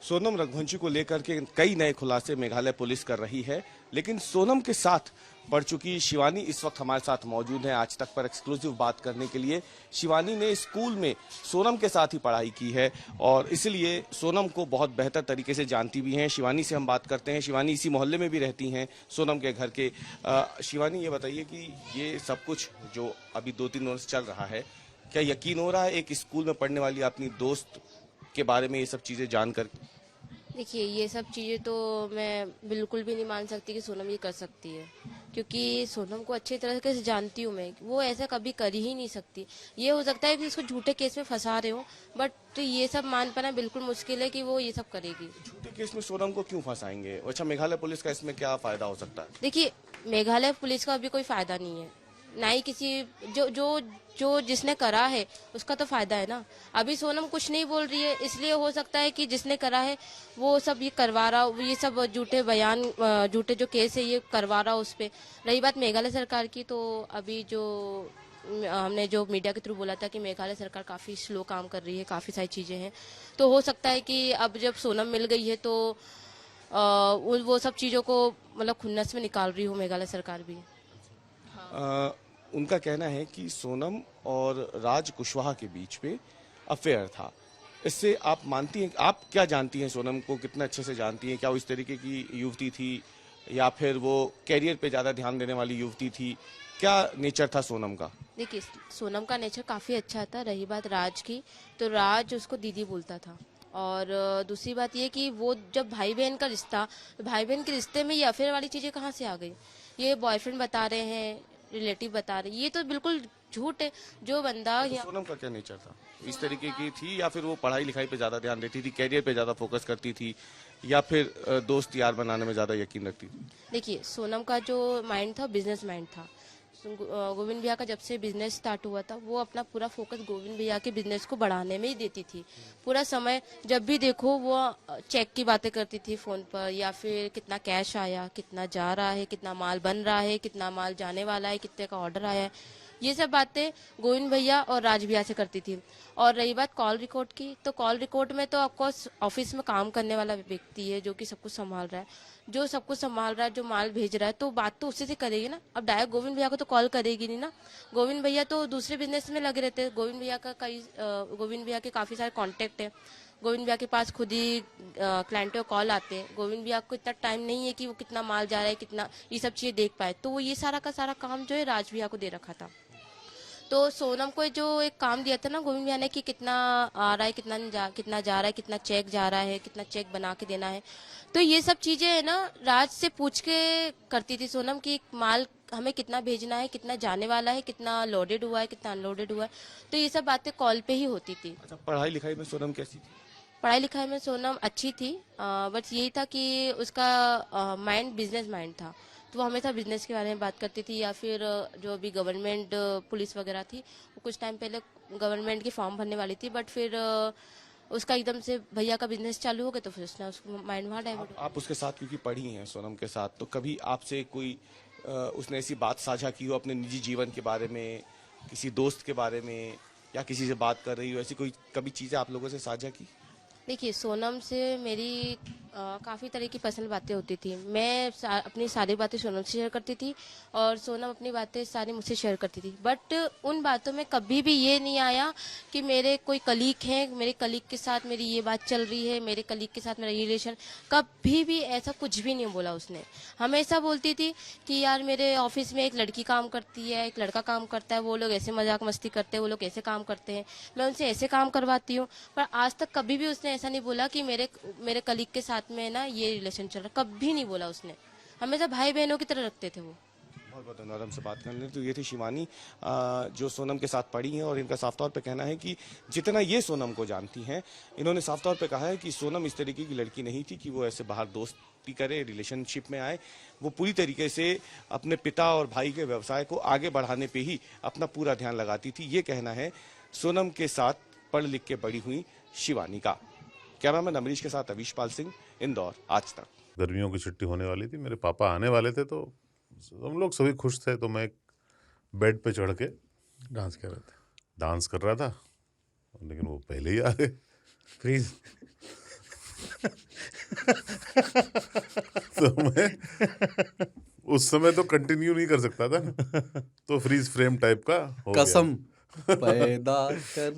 सोनम रघुवंशी को लेकर के कई नए खुलासे मेघालय पुलिस कर रही है, लेकिन सोनम के साथ पढ़ चुकी शिवानी इस वक्त हमारे साथ मौजूद है आज तक पर एक्सक्लूसिव बात करने के लिए। शिवानी ने स्कूल में सोनम के साथ ही पढ़ाई की है और इसलिए सोनम को बहुत बेहतर तरीके से जानती भी हैं। शिवानी से हम बात करते हैं। शिवानी इसी मोहल्ले में भी रहती हैं, सोनम के घर के। शिवानी, ये बताइए कि ये सब कुछ जो अभी 2-3 वर्ष चल रहा है, क्या यकीन हो रहा है एक स्कूल में पढ़ने वाली अपनी दोस्त के बारे में ये सब चीजें जानकर? देखिए, ये सब चीज़ें तो मैं बिल्कुल भी नहीं मान सकती कि सोनम ये कर सकती है, क्योंकि सोनम को अच्छी तरह से जानती हूँ मैं। वो ऐसा कभी कर ही नहीं सकती। ये हो सकता है कि उसको झूठे केस में फंसा रहे हो, बट तो ये सब मान पाना बिल्कुल मुश्किल है कि वो ये सब करेगी। झूठे केस में सोनम को क्यों फंसाएंगे? अच्छा, मेघालय पुलिस का इसमें क्या फायदा हो सकता है? देखिए, मेघालय पुलिस का अभी कोई फायदा नहीं है, ना ही किसी जो जो जो जिसने करा है उसका तो फायदा है ना। अभी सोनम कुछ नहीं बोल रही है, इसलिए हो सकता है कि जिसने करा है वो सब ये करवा रहा, ये सब झूठे बयान, झूठे जो केस है ये करवा रहा उस पे। रही बात मेघालय सरकार की, तो अभी जो हमने जो मीडिया के थ्रू बोला था कि मेघालय सरकार काफी स्लो काम कर रही है, काफी सारी चीजें हैं, तो हो सकता है कि अब जब सोनम मिल गई है तो वो सब चीजों को मतलब खुन्नस में निकाल रही हो मेघालय सरकार भी। उनका कहना है कि सोनम और राज कुशवाहा के बीच पे अफेयर था। इससे आप मानती हैं? आप क्या जानती हैं? सोनम को कितना अच्छे से जानती हैं? क्या वो इस तरीके की युवती थी या फिर वो कैरियर पे ज्यादा ध्यान देने वाली युवती थी? क्या नेचर था सोनम का? देखिए, सोनम का नेचर काफी अच्छा था। रही बात राज की, तो राज उसको दीदी बोलता था। और दूसरी बात ये कि वो जब भाई बहन का रिश्ता, तो भाई बहन के रिश्ते में ये अफेयर वाली चीजें कहाँ से आ गई? ये बॉयफ्रेंड बता रहे हैं, रिलेटिव बता रहे हैं, ये तो बिल्कुल झूठ है। जो बंदा तो सोनम का क्या नेचर था? इस तरीके की थी या फिर वो पढ़ाई लिखाई पे ज्यादा ध्यान देती थी, कैरियर पे ज्यादा फोकस करती थी, या फिर दोस्त यार बनाने में ज्यादा यकीन रखती थी? देखिए, सोनम का जो माइंड था बिजनेस माइंड था। गोविंद भैया का जब से बिजनेस स्टार्ट हुआ था, वो अपना पूरा फोकस गोविंद भैया के बिजनेस को बढ़ाने में ही देती थी। पूरा समय जब भी देखो वो चेक की बातें करती थी फोन पर, या फिर कितना कैश आया, कितना जा रहा है, कितना माल बन रहा है, कितना माल जाने वाला है, कितने का ऑर्डर आया है। ये सब बातें गोविंद भैया और राज भैया से करती थी। और रही बात कॉल रिकॉर्ड की, तो कॉल रिकॉर्ड में तो ऑफकोर्स ऑफिस में काम करने वाला व्यक्ति है जो कि सब कुछ संभाल रहा है, जो सब कुछ संभाल रहा है, जो माल भेज रहा है, तो बात तो उसी से करेगी ना। अब डायरेक्ट गोविंद भैया को तो कॉल करेगी नहीं ना। गोविंद भैया तो दूसरे बिजनेस में लगे रहते हैं। गोविंद भैया के काफी सारे कांटेक्ट है। गोविंद भैया के पास खुद ही क्लाइंटों को कॉल आते हैं। गोविंद भैया को इतना टाइम नहीं है कि वो कितना माल जा रहा है, कितना ये सब चीजें देख पाए, तो वो ये सारा का सारा काम जो है राज भैया को दे रखा था। तो सोनम को जो एक काम दिया था ना गोविंद भैया ने, कि कितना आ रहा है, कितना जा रहा है, कितना चेक जा रहा है, कितना चेक बना के देना है, तो ये सब चीजें है ना राज से पूछ के करती थी सोनम कि माल हमें कितना भेजना है, कितना जाने वाला है, कितना लोडेड हुआ है, कितना अनलोडेड हुआ है। तो ये सब बातें कॉल पे ही होती थी। अच्छा, पढ़ाई लिखाई में सोनम कैसी थी? पढ़ाई लिखाई में सोनम अच्छी थी, बट यही था कि उसका माइंड बिजनेस माइंड था। तो वो हमेशा बिजनेस के बारे में बात करती थी, या फिर जो अभी गवर्नमेंट पुलिस वगैरह थी, वो कुछ टाइम पहले गवर्नमेंट की फॉर्म भरने वाली थी, बट फिर उसका एकदम से भैया का बिजनेस चालू हो गया, तो फिर उसने उसको माइंड वहाँ डाइवर्ट। आप उसके साथ क्योंकि पढ़ी हैं सोनम के साथ, तो कभी आपसे कोई उसने ऐसी बात साझा की हो अपने निजी जीवन के बारे में, किसी दोस्त के बारे में, या किसी से बात कर रही हो, ऐसी कोई कभी चीजें आप लोगों से साझा की? देखिए, सोनम से मेरी काफ़ी तरह की पर्सनल बातें होती थी। मैं अपनी सारी बातें सोनम से शेयर करती थी, और सोनम अपनी बातें सारी मुझसे शेयर करती थी। बट उन बातों में कभी भी ये नहीं आया कि मेरे कोई कलीग हैं, मेरे कलीग के साथ मेरी ये बात चल रही है, मेरे कलीग के साथ मेरा ये रिलेशन, कभी भी ऐसा कुछ भी नहीं बोला उसने। हमेशा बोलती थी कि यार मेरे ऑफिस में एक लड़की काम करती है, एक लड़का काम करता है, वो लोग ऐसे मजाक मस्ती करते हैं, वो लोग ऐसे काम करते हैं, मैं उनसे ऐसे काम करवाती हूँ। पर आज तक कभी भी उसने ऐसा नहीं बोला कि मेरे मेरे कलीग के साथ में ना ये रिलेशन चल रहा, कभी नहीं बोला उसने। हमेशा भाई बहनों की तरह रखते थे वो। बहुत बहुत धन्यवाद हमसे बात करने। तो ये थी शिवानी, जो सोनम के साथ पढ़ी हैं, और इनका साफ तौर पे कहना है कि जितना ये सोनम को जानती हैं, इन्होंने साफ तौर पे कहा है कि सोनम इस तरीके की लड़की नहीं थी कि वो ऐसे बाहर दोस्ती करे, रिलेशनशिप में आए। वो पूरी तरीके से अपने पिता और भाई के व्यवसाय को आगे बढ़ाने पे ही अपना पूरा ध्यान लगाती थी। ये कहना है सोनम के साथ पढ़ लिख के बड़ी हुई शिवानी का। कैमरामैन अमरीश के साथ अवीश पाल सिंह, इंदौर, आज तक। गर्मियों की छुट्टी होने वाली थी, मेरे पापा आने वाले थे, तो हम लोग सभी खुश थे। तो मैं एक बेड पे चढ़ के डांस कर रहा था, लेकिन वो पहले ही आ गए। प्लीज तो मैं उस समय तो कंटिन्यू नहीं कर सकता था ना, तो फ्रीज फ्रेम टाइप का हो गया। कसम पैदा कर